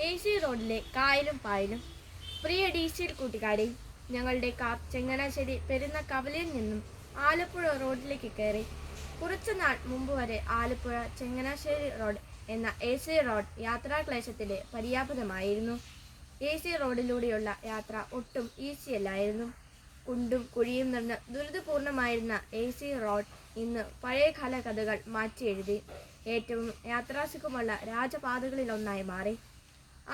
AC റോഡിലെ കായലും പായലും. പ്രിയ DC കൂട്ടുകാരെ, ഞങ്ങളുടെ കാർ ചങ്ങനാശ്ശേരി പെരുന്ന കവലയിൽ നിന്നും ആലപ്പുഴ റോഡിലേക്ക് കയറി. കുറച്ചുനാൾ മുമ്പ് വരെ ആലപ്പുഴ ചങ്ങനാശ്ശേരി റോഡ് എന്ന AC റോഡ് യാത്രാക്ലേശത്തിന്റെ പര്യാപ്തമായിരുന്നു. AC റോഡിലൂടെയുള്ള യാത്ര ഒട്ടും ഈസിയല്ലായിരുന്നു. കുണ്ടും കുഴിയും നിറഞ്ഞ് ദുരിതപൂർണമായിരുന്ന AC റോഡ് ഇന്ന് പഴയകാല കഥകൾ മാറ്റിയെഴുതി ഏറ്റവും യാത്രാസുഖമുള്ള രാജപാതകളിലൊന്നായി മാറി.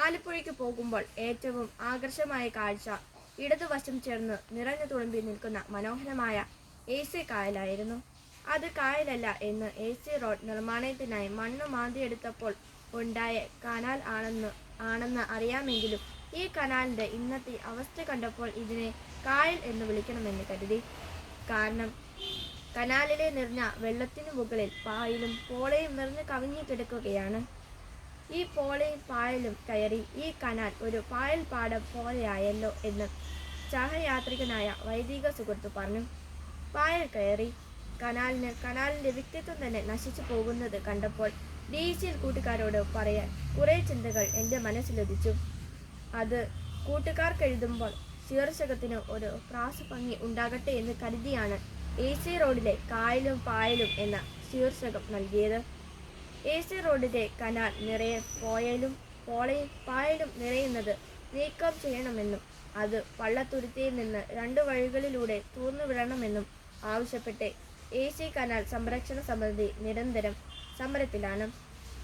ആലപ്പുഴയ്ക്ക് പോകുമ്പോൾ ഏറ്റവും ആകർഷമായ കാഴ്ച ഇടതുവശം ചേർന്ന് നിറഞ്ഞു തുളുമ്പി നിൽക്കുന്ന മനോഹരമായ AC കായലായിരുന്നു. അത് കായലല്ല എന്ന് AC റോഡ് നിർമ്മാണത്തിനായി മണ്ണ് മാന്തിയെടുത്തപ്പോൾ ഉണ്ടായ കനാൽ ആണെന്ന് അറിയാമെങ്കിലും ഈ കനാലിന്റെ ഇന്നത്തെ അവസ്ഥ കണ്ടപ്പോൾ ഇതിനെ കായൽ എന്ന് വിളിക്കണമെന്ന് കരുതി. കാരണം കനാലിലെ നിറഞ്ഞ വെള്ളത്തിനു മുകളിൽ പായലും പോളയും നിറഞ്ഞു കവിഞ്ഞു കിടക്കുകയാണ്. ഈ പോളയും പായലും കയറി ഈ കനാൽ ഒരു പായൽ പാടം പോലെയായല്ലോ എന്ന് സഹയാത്രികനായ വൈദിക സുഹൃത്ത് പറഞ്ഞു. പായൽ കയറി കനാലിന്റെ വ്യക്തിത്വം തന്നെ നശിച്ചു പോകുന്നത് കണ്ടപ്പോൾ DC കൂട്ടുകാരോട് പറയാൻ കുറെ ചിന്തകൾ എൻ്റെ മനസ്സിലുദിച്ചു. അത് കൂട്ടുകാർക്കെഴുതുമ്പോൾ ശീർഷകത്തിന് ഒരു പ്രാസഭംഗി ഉണ്ടാകട്ടെ എന്ന് കരുതിയാണ് AC റോഡിലെ കായലും പായലും എന്ന ശീർഷകം നൽകിയത്. AC റോഡിലെ കനാൽ നിറയെ പോയലും പോളയും പായലും നിറയുന്നത് നീക്കം ചെയ്യണമെന്നും അത് പള്ളത്തുരുത്തിയിൽ നിന്ന് 2 വഴികളിലൂടെ തൂർന്നുവിടണമെന്നും ആവശ്യപ്പെട്ട് AC കനാൽ സംരക്ഷണ സമിതി നിരന്തരം സമരത്തിലാണ്.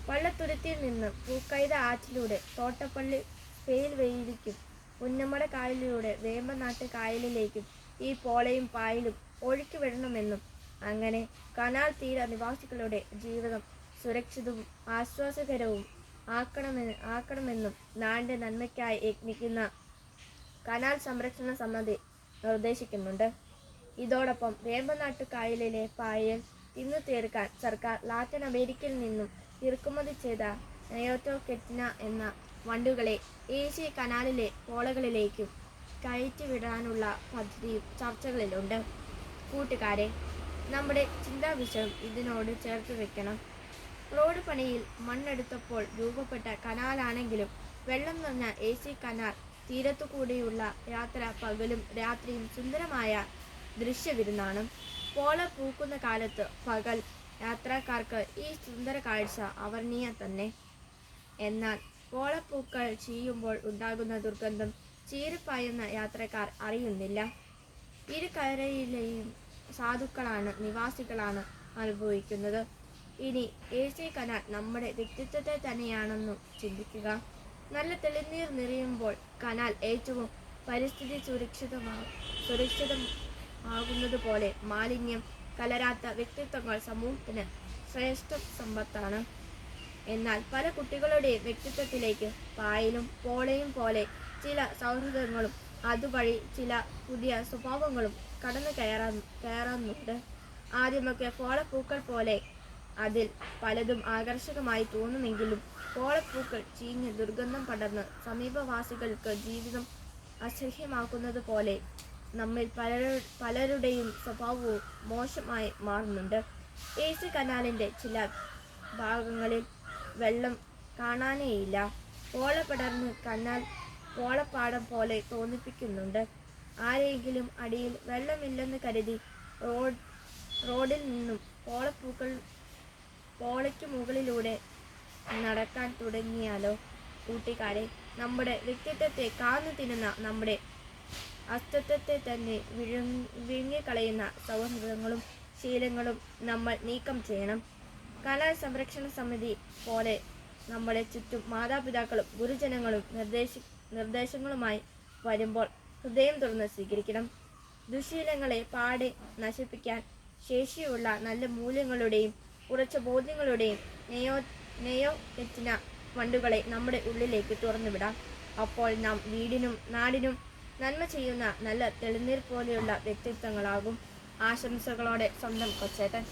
പള്ളത്തുരുത്തിയിൽ നിന്ന് പൂക്കൈത ആറ്റിലൂടെ തോട്ടപ്പള്ളി സ്പെയിൽവേയിലേക്കും പുന്നമട കായലിലൂടെ വേമ്പനാട്ട് കായലിലേക്കും ഈ പോളയും പായലും ഒഴുക്കി വിടണമെന്നും അങ്ങനെ കനാൽ തീര നിവാസികളുടെ ജീവിതം സുരക്ഷിതവും ആശ്വാസകരവും ആക്കണമെന്നും നാടിന്റെ നന്മയ്ക്കായി യത്നിക്കുന്ന കനാൽ സംരക്ഷണ സമിതി നിർദ്ദേശിക്കുന്നുണ്ട്. ഇതോടൊപ്പം വേമ്പനാട്ട് കായലിലെ പായൽ തിന്നു തീർക്കാൻ സർക്കാർ ലാറ്റിൻ അമേരിക്കയിൽ നിന്നും ഇറക്കുമതി ചെയ്ത നെയോറ്റോകെറ്റിന എന്ന വണ്ടുകളെ AC കനാലിലെ പോളകളിലേക്കും കയറ്റിവിടാനുള്ള പദ്ധതിയും ചർച്ചകളിലുണ്ട്. കൂട്ടുകാരെ, നമ്മുടെ ചിന്താവിഷയം ഇതിനോട് ചേർത്ത് വെക്കണം. റോഡ് പണിയിൽ മണ്ണെടുത്തപ്പോൾ രൂപപ്പെട്ട കനാലാണെങ്കിലും വെള്ളം നിറഞ്ഞ AC കനാൽ തീരത്തുകൂടിയുള്ള യാത്ര പകലും രാത്രിയും സുന്ദരമായ ദൃശ്യവിരുന്നാണ്. പോള പൂക്കുന്ന കാലത്ത് പകൽ യാത്രക്കാർക്ക് ഈ സുന്ദര കാഴ്ച അവർണ്ണീയ തന്നെ. എന്നാൽ പോളപ്പൂക്കൾ ചീയുമ്പോൾ ഉണ്ടാകുന്ന ദുർഗന്ധം ചീറിപ്പായുന്ന യാത്രക്കാർ അറിയുന്നില്ല. ഇരുകരയിലെയും സാധുക്കളാണ് നിവാസികളാണ് അനുഭവിക്കുന്നത്. ഇനി AC കനാൽ നമ്മുടെ വ്യക്തിത്വത്തെ തന്നെയാണെന്നു ചിന്തിക്കുക. നല്ല തെളിനീർ നിറയുമ്പോൾ കനാൽ ഏറ്റവും പരിസ്ഥിതി സുരക്ഷിതമാകുന്നതുപോലെ മാലിന്യം കലരാത്ത വ്യക്തിത്വങ്ങൾ സമൂഹത്തിന് ശ്രേഷ്ഠ സമ്പത്താണ്. എന്നാൽ പല കുട്ടികളുടെയും വ്യക്തിത്വത്തിലേക്ക് പായലും പോളയും പോലെ ചില സൗഹൃദങ്ങളും അതുവഴി ചില പുതിയ സ്വഭാവങ്ങളും കടന്നു കയറുന്നുണ്ട്. ആദ്യമൊക്കെ പോളപ്പൂക്കൾ പോലെ അതിൽ പലതും ആകർഷകമായി തോന്നുമെങ്കിലും പോളപ്പൂക്കൾ ചീഞ്ഞ് ദുർഗന്ധം പടർന്ന് സമീപവാസികൾക്ക് ജീവിതം അസഹ്യമാക്കുന്നത് പോലെ നമ്മിൽ പലരുടെയും സ്വഭാവവും മോശമായി മാറുന്നുണ്ട്. AC കനാലിന്റെ ചില ഭാഗങ്ങളിൽ വെള്ളം കാണാനേയില്ല. പോള പടർന്ന് കനാൽ പോളപ്പാടം പോലെ തോന്നിപ്പിക്കുന്നുണ്ട്. ആരെങ്കിലും അടിയിൽ വെള്ളമില്ലെന്ന് കരുതി റോഡിൽ നിന്നും പോളയ്ക്ക് മുകളിലൂടെ നടക്കാൻ തുടങ്ങിയാലോ? കൂട്ടുകാരെ, നമ്മുടെ വ്യക്തിത്വത്തെ കാന്നു തിന്നുന്ന നമ്മുടെ അസ്തിത്വത്തെ തന്നെ വിഴുങ്ങിക്കളയുന്ന സൗഹൃദങ്ങളും ശീലങ്ങളും നമ്മൾ നീക്കം ചെയ്യണം. കനാൽ സംരക്ഷണ സമിതി പോലെ നമ്മുടെ ചുറ്റും മാതാപിതാക്കളും ഗുരുജനങ്ങളും നിർദ്ദേശങ്ങളുമായി വരുമ്പോൾ ഹൃദയം തുറന്ന് സ്വീകരിക്കണം. ദുശീലങ്ങളെ പാടെ നശിപ്പിക്കാൻ ശേഷിയുള്ള നല്ല മൂല്യങ്ങളുടെയും ഉറച്ച ബോധ്യങ്ങളുടെയും നെയോകെറ്റിന വണ്ടുകളെ നമ്മുടെ ഉള്ളിലേക്ക് തുറന്നുവിടാം. അപ്പോൾ നാം വീടിനും നാടിനും നന്മ ചെയ്യുന്ന നല്ല തെളിനീർ പോലെയുള്ള വ്യക്തിത്വങ്ങളാകും. ആശംസകളോടെ സ്വന്തം കൊച്ചേട്ടൻ.